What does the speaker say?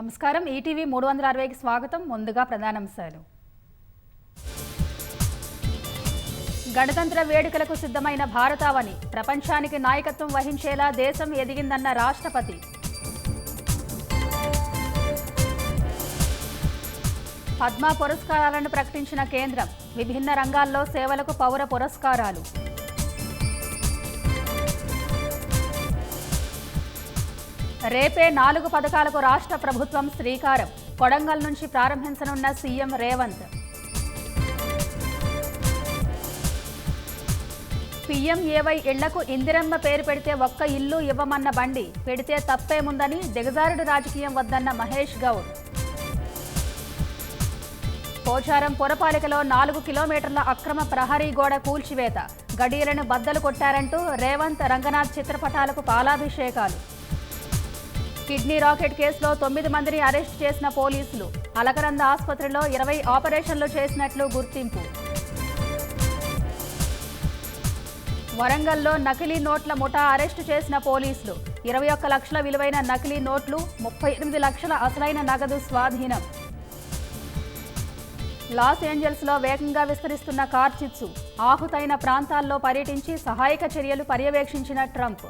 నమస్కారం ఈటీవీ 360కి స్వాగతం. ముందుగా ప్రధానాంశాలు. గణతంత్ర వేడుకలకు సిద్ధమైన భారతావని ప్రపంచానికి నాయకత్వం వహించేలా దేశం ఎదిగిందన్న రాష్ట్రపతి. పద్మ పురస్కారాలను ప్రకటించిన కేంద్రం. విభిన్న రంగాల్లో సేవలకు పౌర పురస్కారాలు. రేపే 4 పథకాలకు రాష్ట్ర ప్రభుత్వం శ్రీకారం. కొడంగల్ నుంచి ప్రారంభించనున్న సీఎం రేవంత్. పీఎంఏవై ఇళ్లకు ఇందిరమ్మ పేరు పెడితే ఒక్క ఇల్లు ఇవ్వమన్న బండి. పెడితే తప్పేముందని దిగజారుడు రాజకీయం వద్దన్న మహేష్ గౌడ్. పోచారం పురపాలికలో 4 కిలోమీటర్ల అక్రమ ప్రహరీ గోడ కూల్చివేత. గడియలను బద్దలు కొట్టారంటూ రేవంత్, రంగనాథ్ చిత్రపటాలకు పాలాభిషేకాలు. కిడ్నీ రాకెట్ కేసులో 9 మందిని అరెస్ట్ చేసిన పోలీసులు. అలకనంద ఆసుపత్రిలో 20 ఆపరేషన్లు చేసినట్లు గుర్తింపు. వరంగల్లో నకిలీ నోట్ల ముఠా అరెస్టు చేసిన పోలీసులు. 21 లక్షల విలువైన నకిలీ నోట్లు, 38 లక్షల అసలైన నగదు స్వాధీనం. లాస్ ఏంజల్స్లో వేగంగా విస్తరిస్తున్న కార్చిచ్చు. ఆహుతైన ప్రాంతాల్లో పర్యటించి సహాయక చర్యలు పర్యవేక్షించిన ట్రంప్.